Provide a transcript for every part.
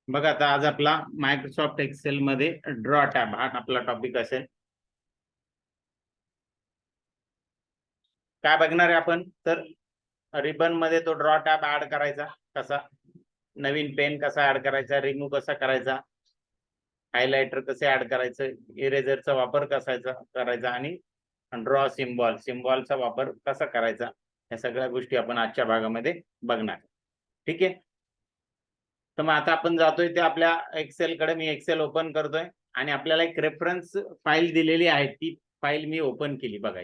बघा आता आज आपला मायक्रोसॉफ्ट एक्सेल मध्ये ड्रॉ टॅब हा आपला टॉपिक असेल. काय बघणार आहे आपण तर रिबन मध्ये तो ड्रॉ टॅब ऍड करायचा कसा, नवीन पेन कसा ऍड करायचा, रिमूव्ह कसा करायचा, हायलायटर कसे ऍड करायचं, इरेजरचा वापर कसा करायचा आणि ड्रॉ सिम्बॉलचा वापर कसा करायचा, या सगळ्या गोष्टी आपण आजच्या भागामध्ये बघणार. ठीक आहे, तर मग आता आपण जातोय ते आपल्या एक्सेल कडे. मी एक्सेल ओपन करतोय आणि आपल्याला एक रेफरन्स फाईल दिलेली आहे, ती फाईल मी ओपन केली. बघा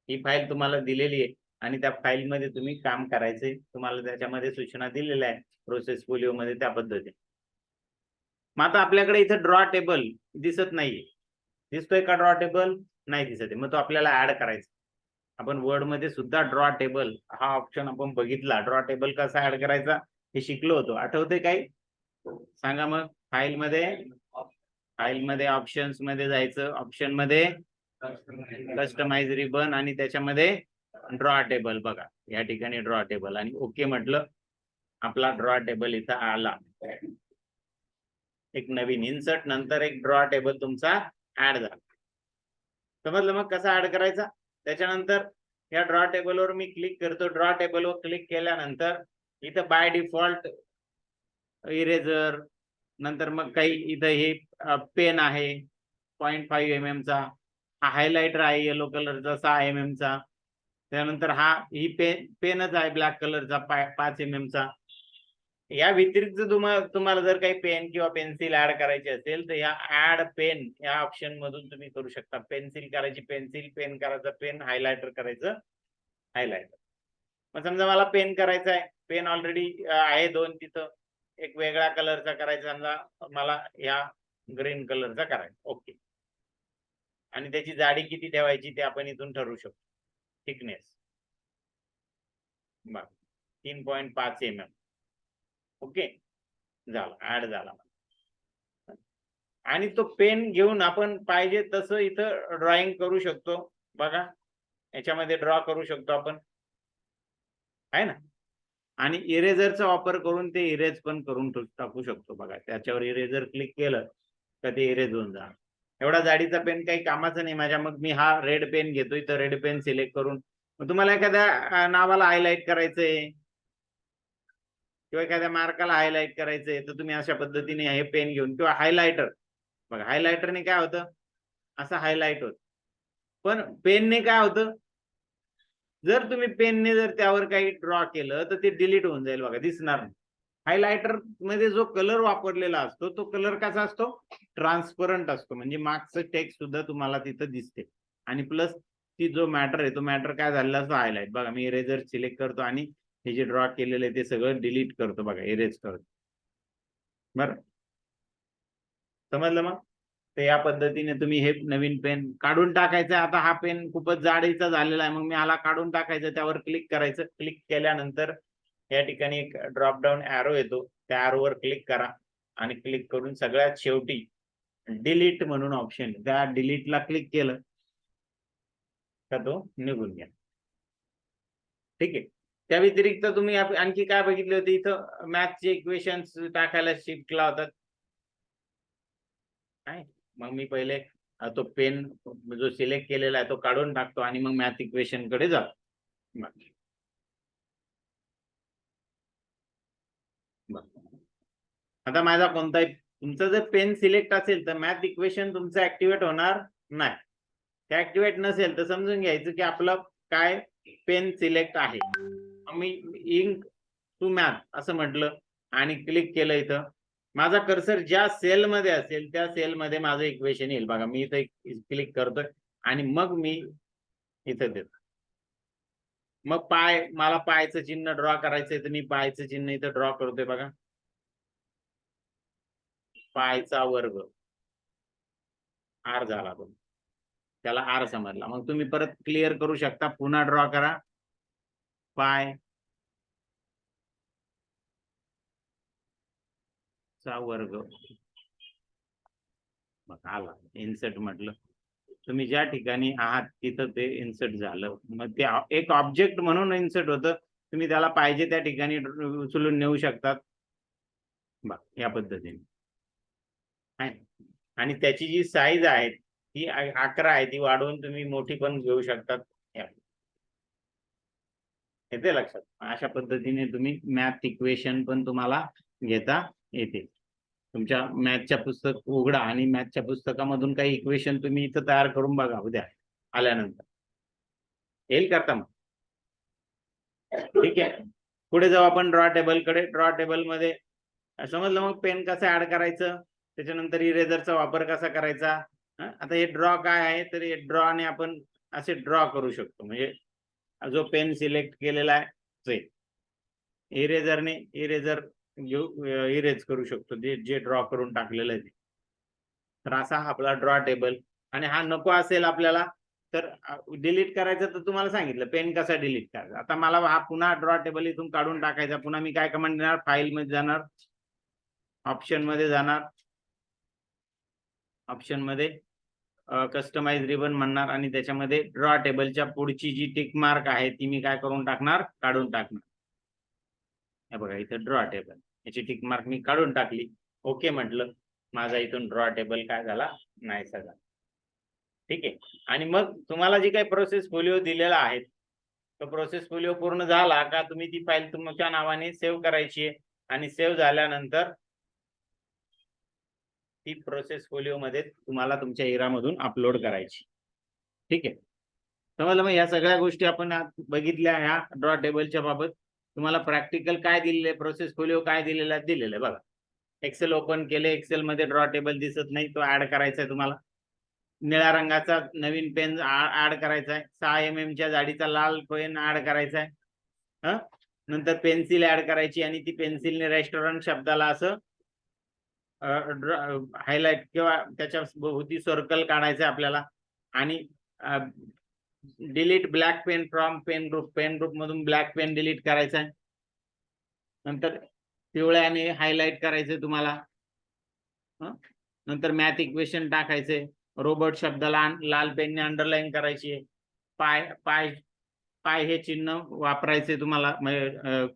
ही फाईल तुम्हाला दिलेली आहे आणि त्या फाईल मध्ये तुम्ही काम करायचे, तुम्हाला त्याच्यामध्ये सूचना दिलेल्या आहे प्रोसेस फोलिओ मध्ये त्या पद्धतीने. मग आता आपल्याकडे इथे ड्रॉ टेबल दिसत नाहीये, दिसतोय का ड्रॉ टेबल? नाही दिसत आहे. मग तो आपल्याला ऍड करायचा. आपण वर्ड मध्ये सुद्धा ड्रॉ टेबल हा ऑप्शन आपण बघितला. ड्रॉ टेबल कसा ऍड करायचा हे शिकलो होतो, आठवते काही? सांगा मग. फाईल मध्ये ऑप्शन्स मध्ये जायचं, ऑप्शन मध्ये कस्टमाइज रिबन आणि त्याच्यामध्ये ड्रॉ टेबल. बघा या ठिकाणी ड्रॉ टेबल आणि ओके म्हटलं, आपला ड्रॉ टेबल इथं आला. एक नवीन इन्सर्ट नंतर एक ड्रॉ टेबल तुमचा ऍड झाला. समजलं मग कसा ऍड करायचा? त्याच्यानंतर या ड्रॉ टेबलवर मी क्लिक करतो. ड्रॉ टेबलवर क्लिक केल्यानंतर इथं बाय डिफॉल्ट इरेजर, नंतर मग काही इथं हे पेन आहे 0.5 mm चा, हा हायलाइटर आहे येलो कलरचा 6 mm चा, त्यानंतर हा ही पेनच आहे ब्लॅक कलरचा 5 mm चा. या व्यतिरिक्त तुम्हाला जर काही पेन किंवा पेन्सिल ऍड करायची असेल तर या ऍड पेन या ऑप्शन मधून तुम्ही करू शकता. पेन्सिल करायची पेन्सिल, पेन करायचं पेन, हायलायटर करायचं हायलायटर. मग समजा मला पेन करायचा आहे, पेन ऑलरेडी आहे 2 तिथं, एक वेगळ्या कलरचा करायचा, समजा मला या ग्रीन कलरचा करायचा. ओके, आणि त्याची जाडी किती ठेवायची ते आपण इथून ठरवू शकतो. Thickness 3.5 mm. ओके, झाला, ऍड झाला. आणि तो पेन घेऊन आपण पाहिजे तसं इथं ड्रॉइंग करू शकतो. बघा याच्यामध्ये ड्रॉ करू शकतो आपण, आहे ना. आणि इरेजरचा वापर करून ते इरेज पण करून टाकू शकतो. बघा त्याच्यावर इरेजर क्लिक केलं तर ते इरेज होऊन जाणार. एवढा जाडीचा पेन काही कामाचा नाही माझ्या. मग मी हा रेड पेन घेतोय, तर रेड पेन सिलेक्ट करून, मग तुम्हाला एखाद्या नावाला हायलाइट करायचंय किंवा एखाद्या मार्काला हायलाइट करायचंय तर तुम्ही अशा पद्धतीने हे पेन घेऊन, किंवा हायलायटर, बघा हायलायटरने काय होतं, असं हायलाइट होत. पण पेनने काय होतं, जर तुम्ही पेनने जर त्यावर काही ड्रॉ केलं तर ते डिलीट होऊन जाईल. बघा दिसणार नाही. हायलायटर मध्ये जो कलर वापरलेला असतो तो कलर कसा असतो, ट्रान्सपरंट असतो, म्हणजे मागचं टेक्स्ट सुद्धा तुम्हाला तिथं दिसते. आणि प्लस ती जो मॅटर आहे तो मॅटर काय झालेला असतो, हायलाइट. बघा मी इरेजर सिलेक्ट करतो आणि हे जे ड्रॉ केलेलं आहे ते सगळं डिलीट करतो. बघा इरेज करतो. बरं समजलं? मग तर या पद्धतीने तुम्ही हे नवीन पेन काढून टाकायचं. आता हा पेन खूपच जाडीचा झालेला आहे, मग मी हाला काढून टाकायचं. त्यावर क्लिक करायचं. क्लिक केल्यानंतर या ठिकाणी एक ड्रॉप डाऊन ॲरो येतो, त्या ॲरोवर क्लिक करा आणि क्लिक करून सगळ्यात शेवटी डिलीट म्हणून ऑप्शन, त्या डिलीटला क्लिक केलं का तो निघून गेला. ठीक आहे. त्या व्यतिरिक्त तुम्ही आणखी काय बघितले होते, इथं मॅथचे इक्वेशन्स टाकायला शिकला होता. मग मी पहिले तो पेन जो सिलेक्ट केलेला आहे तो काढून टाकतो आणि मग मॅथ इक्वेशन कडे जातो. आता माझा कोणताही, तुमचा जर पेन सिलेक्ट असेल तर मॅथ इक्वेशन तुमचं ऍक्टिव्हेट होणार नाही. ते ऍक्टिव्हेट नसेल तर समजून घ्यायचं की आपलं काय पेन सिलेक्ट आहे. मी इंक टू मॅथ असं म्हटलं आणि क्लिक केलं. इथं माझा कर्सर ज्या सेल मध्ये असेल त्या सेल मध्ये माझं इक्वेशन येईल. बघा मी इथं क्लिक करतोय आणि मग मी इथं देतो. मग मला पायचं चिन्ह ड्रॉ करायचंय तर मी पायचं चिन्ह इथं ड्रॉ करतोय. बघा पायचा वर्ग आर झाला, तो त्याला आर समजला. मग तुम्ही परत क्लिअर करू शकता, पुन्हा ड्रॉ करा पाय चा वर्ग. बघा आला, इन्सर्ट म्हटलं. तुम्ही ज्या ठिकाणी आहात तिथं ते इन्सर्ट झालं. मग ते एक ऑब्जेक्ट म्हणून इन्सर्ट होतं. तुम्ही त्याला पाहिजे त्या ठिकाणी उचलून नेऊ शकतात. या पद्धतीने आहे. आणि त्याची जी साईज आहे ती 11 आहे, ती वाढवून तुम्ही मोठी पण घेऊ शकतात. येते लक्षात. अशा पद्धतीने तुम्ही मॅथ इक्वेशन पण तुम्हाला घेता येते. तुमच्या मॅथच्या पुस्तक उघडा आणि मॅथच्या पुस्तकामधून काही इक्वेशन तुम्ही इथं तयार करून बघा उद्या आल्यानंतर. येईल करता मग. ठीक आहे, पुढे जाऊ आपण ड्रॉ टेबल कडे. ड्रॉ टेबल मध्ये समजलं मग पेन कसं ऍड करायचं, त्याच्यानंतर इरेजरचा वापर कसा करायचा. आता हे ड्रॉ काय आहे, तर हे ड्रॉने आपण असे ड्रॉ करू शकतो. म्हणजे जो पेन सिलेक्ट केलेला आहे ते इरेजरने इरेजर इरेज करू शकतो, जे ड्रॉ करून टाकलेलं आहे ते. तर असा आपला ड्रॉ टेबल. आणि हा नको असेल आपल्याला तर डिलीट करायचं, तर तुम्हाला सांगितलं पेन कसा डिलीट करायचा. आता मला हा पुन्हा ड्रॉ टेबल इथून काढून टाकायचा. पुन्हा मी काय कमांड देणार, फाईल मध्ये जाणार, ऑप्शन मध्ये जाणार, ऑप्शन मध्ये कस्टमाइज रिबन म्हणणार आणि त्याच्यामध्ये ड्रॉ टेबलच्या पुढची जी टिक मार्क आहे ती मी काय करून टाकणार, काढून टाकणार. हे बघा इथं ड्रॉ टेबल, याची टिक मार्क मी काढून टाकली. ओके म्हटलं, माझा इथून ड्रॉ टेबल काय झाला, नाहीसा झाला. ठीक आहे. आणि मग तुम्हाला जी काही प्रोसेस फोलिओ दिलेला आहे, तो प्रोसेस फोलिओ पूर्ण झाला का तुम्ही ती फाईल तुमच्या नावाने सेव्ह करायची आहे. आणि सेव्ह झाल्यानंतर ती प्रोसेस फोलिओ मध्ये तुम्हाला तुमच्या इरामधून अपलोड करायची. ठीक आहे, समजलं. मग या सगळ्या गोष्टी आपण बघितल्या ह्या ड्रॉ टेबलच्या बाबत. तुम्हाला प्रॅक्टिकल काय दिलेलं आहे, प्रोसेस फोलिओ काय दिलेला आहे, दिलेलं आहे बघा. एक्सेल ओपन केले, एक्सेल मध्ये ड्रॉ टेबल दिसत नाही, तो ऍड करायचा आहे तुम्हाला. निळ्या रंगाचा नवीन पेन ऍड करायचा आहे. 6 mm च्या जाडीचा लाल पेन ऍड करायचा आहे. नंतर पेन्सिल ऍड करायची आणि ती पेन्सिलने रेस्टॉरंट शब्दाला असं हायलाइट किंवा त्याच्या भोवती सर्कल काढायचं आपल्याला. आणि delete black pen from pen group मधून ब्लॅक पेन डिलीट करायचा आहे. नंतर पिवळ्याने हायलाइट करायचंय तुम्हाला. नंतर मॅथ इक्वेशन टाकायचे. रोबोट शब्दाला लाल पेनने अंडरलाईन करायची आहे. पाय पाय पाय हे चिन्ह वापरायचे तुम्हाला,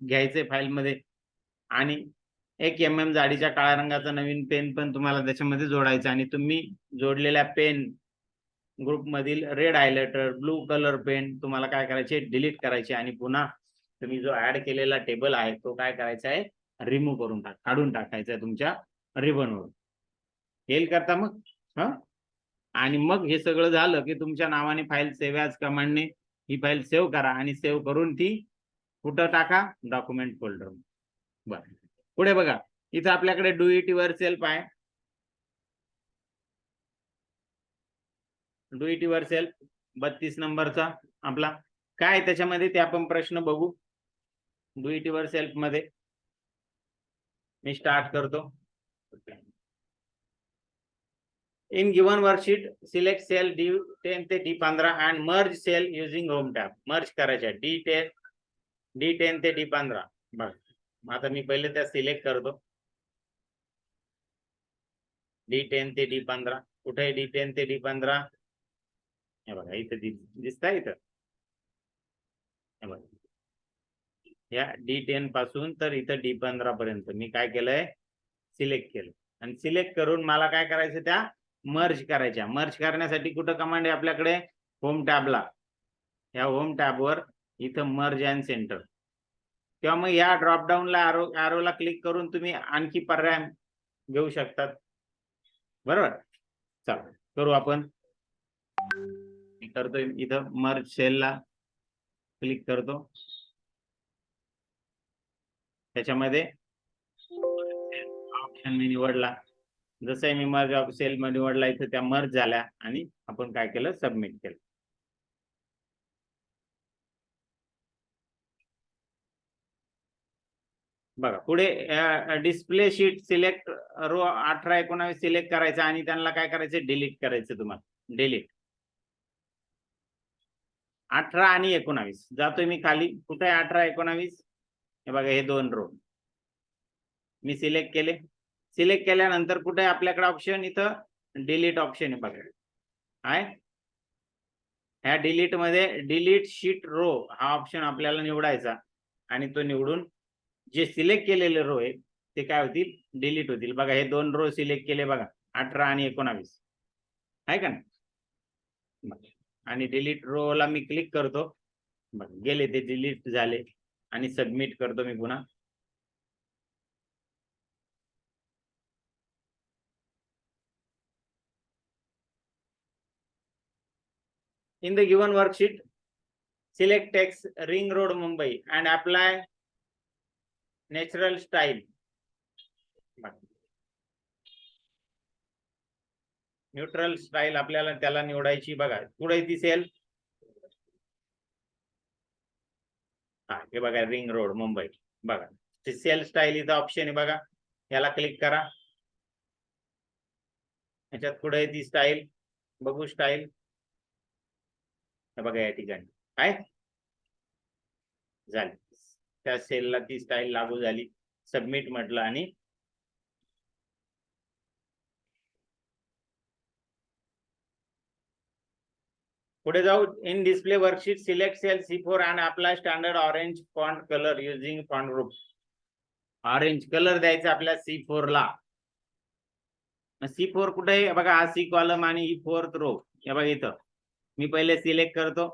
घ्यायचे फाईल मध्ये. आणि 1 mm जाडीच्या काळ्या रंगाचा नवीन पेन पण तुम्हाला त्याच्यामध्ये जोडायचा. आणि तुम्ही जोडलेल्या पेन ग्रुप मधील red highlighter, blue colour pen तुम्हाला काय करायचे, डिलीट करायचे. आणि पुन्हा तुम्ही जो ऍड केलेला टेबल आहे तो काय करायचा आहे, रिमूव्ह करून काढून टाकायचा तुमच्या रिबनवर. येईल करता मग. आणि मग हे सगळं झालं की तुमच्या नावाने फाईल सेव्ह ॲज कमांडने ही फाईल सेव्ह करा आणि सेव्ह करून ती कुठं टाका, डॉक्युमेंट फोल्डर. बरं, पुढे बघा इथं आपल्याकडे डू इट युअर सेल्फ आहे. डू इट युअर सेल्फ 32 नंबरचा आपला काय त्याच्यामध्ये ते आपण प्रश्न बघू. डू इट युअर सेल्फ मध्ये मी स्टार्ट करतो. In given worksheet select cell D10 ते D15 and merge cell using home tab. Merge करायच्या D10 ते D15. बघा आता मी पहिले त्या सिलेक्ट करतो. D10 ते D15 कुठे आहे, D10 ते D15 हे बघा इथं दिसतंय. इथं हे बघा या D10 पासून तर इथं D15 पर्यंत मी काय केलंय, सिलेक्ट केलं. आणि सिलेक्ट करून मला काय करायचं, त्या मर्ज करायच्या. मर्ज करण्यासाठी कुठं कमांड आहे आपल्याकडे, होम टॅबला. या होम टॅबवर इथं मर्ज अँड सेंटर किंवा मग या ड्रॉपडाऊनला ॲरोला क्लिक करून तुम्ही आणखी पर्याय घेऊ शकतात. बरोबर, चला करू आपण. मी करतोय इथं मर्ज सेलला क्लिक करतो. त्याच्यामध्ये ऑप्शन मी निवडला. जसं मी मर्ज सेल मध्ये निवडला इथं त्या मर्ज झाल्या आणि आपण काय केलं, सबमिट केलं. बघा पुढे display sheet select row 18 19 select करायचं आणि त्यांना काय करायचं, डिलीट करायचं. तुम्हाला डिलीट 18 आणि 19 जातोय मी खाली. कुठे 18 19 हे बघा हे 2 रो मी सिलेक्ट केले. सिलेक्ट केल्यानंतर कुठे आपल्याकडे ऑप्शन, इथं डिलीट ऑप्शन आहे बघा. आहे ह्या डिलीट मध्ये डिलीट शीट रो हा ऑप्शन आपल्याला निवडायचा. आणि तो निवडून जे सिलेक्ट केलेले रो आहे ते काय होतील, डिलीट होतील. बघा हे 2 रो सिलेक्ट केले बघा, 18 आणि 19 आहे का नाही. आणि डिलीट रो ला मी क्लिक करतो, गेले ते डिलीट झाले. आणि सबमिट करतो मी पुन्हा. In the given worksheet, select text Ring Road Mumbai and apply natural style. Neutral style आपल्याला त्याला निवडायची. बघा पुढे दिसेल, हे बघा रिंग रोड मुंबई. बघा सेल स्टाईल इथं ऑप्शन आहे बघा, याला क्लिक करा. याच्यात पुढे ती स्टाईल बघू, स्टाईल बघा या ठिकाणी काय झाली, त्या सेलला ती स्टाईल लागू झाली. सबमिट म्हटलं आणि पुढे जाऊ. In display worksheet select cell C4 and apply standard orange font colour using font group. Orange colour द्यायचा आपल्या C4 ला. C4 कुठे आहे बघा, हा C कॉलम आणि ही 4th रो. हे बघा इथं मी पहिले सिलेक्ट करतो.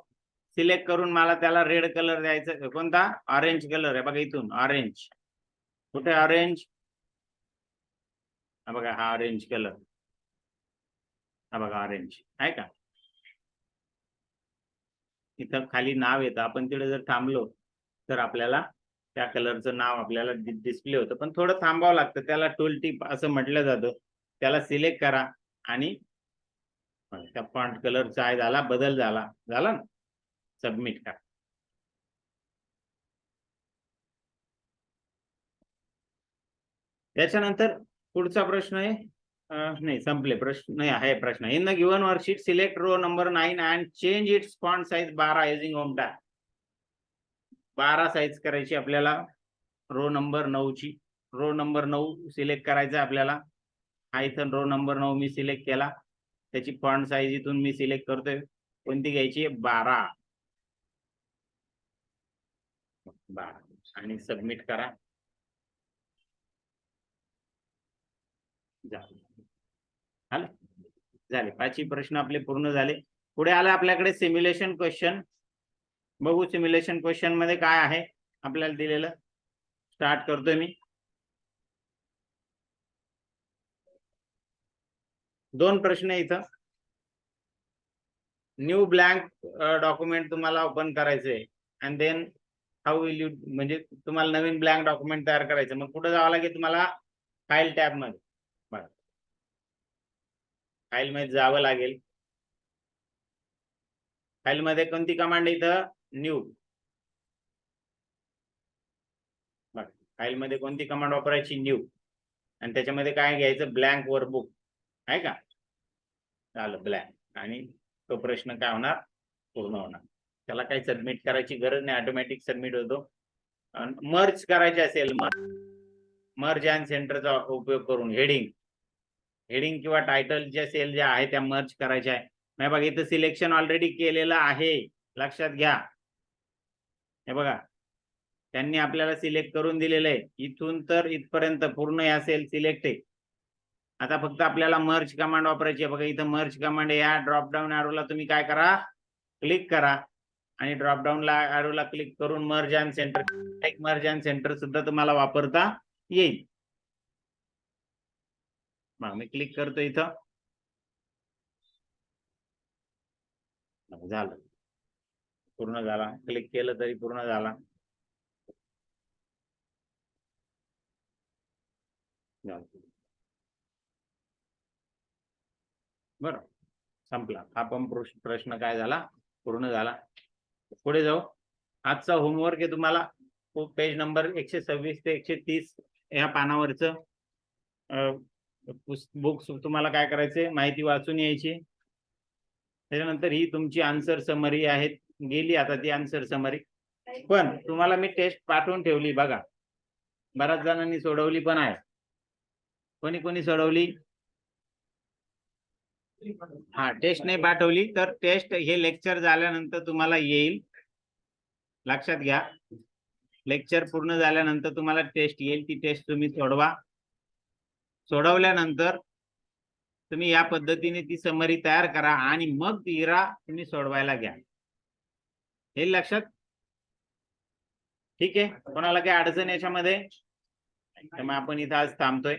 सिलेक्ट करून मला त्याला रेड कलर द्यायचा, कोणता, ऑरेंज कलर आहे बघा इथून. ऑरेंज कुठे, ऑरेंज हा बघा, हा ऑरेंज कलर, हा बघा ऑरेंज आहे का. इथं खाली नाव येतं, आपण तिथे जर थांबलो तर आपल्याला त्या कलरचं नाव आपल्याला डिस्प्ले होतं. पण थोडं थांबावं लागतं, त्याला टूल टिप असं म्हटलं जातं. त्याला सिलेक्ट करा आणि त्या फॉन्ट कलरचा आहे झाला, बदल झाला ना, सबमिट करा. त्याच्यानंतर पुढचा प्रश्न आहे, नाही संपले प्रश्न, नाही आहे प्रश्न. In the given worksheet select row number 9 and change its font size 12 using home tab. 12 size करायची आपल्याला रो नंबर 9 ची. रो नंबर 9 सिलेक्ट करायचा आपल्याला. हा इथं रो नंबर 9 मी सिलेक्ट केला, त्याची फॉन्ट साइज इथून मी सिलेक्ट करतोय, कोणती घ्यायची, 12 आणि सबमिट करा. झाले 5 प्रश्न आपले पूर्ण झाले. पुढे आला आपल्याकडे सिम्युलेशन क्वेश्चन. बघू सिम्युलेशन क्वेश्चन मध्ये काय आहे आपल्याला दिलेलं. स्टार्ट करतोय मी. 2 प्रश्न इथं. न्यू ब्लँक डॉक्युमेंट तुम्हाला ओपन करायचंय and then how will you, म्हणजे तुम्हाला नवीन ब्लँक डॉक्युमेंट तयार करायचं. मग कुठे जावं लागेल तुम्हाला, फाईल टॅब मध्ये. बघा फाईल मध्ये जावं लागेल. फाईल मध्ये कोणती कमांड इथं, न्यू. बघा फाईल मध्ये कोणती कमांड वापरायची, न्यू. आणि त्याच्यामध्ये काय घ्यायचं, ब्लँक वर्कबुक आहे का. झालं ब्लँक, आणि तो प्रश्न काय होणार, पूर्ण होणार. त्याला काही सबमिट करायची गरज नाही, ऑटोमॅटिक सबमिट होतो. मर्ज करायचे असेल, मर्ज अँड सेंटरचा उपयोग करून हेडिंग किंवा टायटल ज्या सेल ज्या आहे त्या मर्ज करायच्या आहे. नाही बघा इथं सिलेक्शन ऑलरेडी केलेलं आहे, लक्षात घ्या. हे बघा त्यांनी आपल्याला सिलेक्ट करून दिलेलं आहे, इथून तर इथपर्यंत पूर्ण या सेल सिलेक्ट आहे. आता फक्त आपल्याला मर्ज कमांड वापरायची आहे. बघा इथं मर्ज कमांड, या ड्रॉप डाऊन ॲरोला तुम्ही काय करा, क्लिक करा आणि ड्रॉप डाऊन ॲरोला क्लिक करून मर्ज अँड सेंटर, एक मर्ज अँड सेंटर सुद्धा तुम्हाला वापरता येईल. मग मी क्लिक करतो इथं, झालं पूर्ण झाला. क्लिक केलं तरी पूर्ण झाला. बरं संपला. हा पण प्रश्न काय झाला, पूर्ण झाला. पुढे जाऊ. आजचा होमवर्क आहे तुम्हाला पेज नंबर 126 ते 130 या पानावरचं बुक्स तुम्हाला काय करायचे, माहिती वाचून यायची. त्याच्यानंतर ही तुमची आन्सर समरी आहेत, गेली आता ती आन्सर समरी. पण तुम्हाला मी टेस्ट पाठवून ठेवली बघा, बऱ्याच जणांनी सोडवली पण आहे. कोणी कोणी सोडवली, हा टेस्ट नाही पाठवली तर टेस्ट हे लेक्चर झाल्यानंतर तुम्हाला येईल, लक्षात घ्या. लेक्चर पूर्ण झाल्यानंतर तुम्हाला टेस्ट येईल, ती टेस्ट तुम्ही सोडवा. सोडवल्यानंतर तुम्ही या पद्धतीने ती समरी तयार करा आणि मग ती इरा तुम्ही सोडवायला घ्या. हे लक्षात? ठीक आहे. कोणाला काही अडचण याच्यामध्ये? तर मग आपण इथं आज थांबतोय.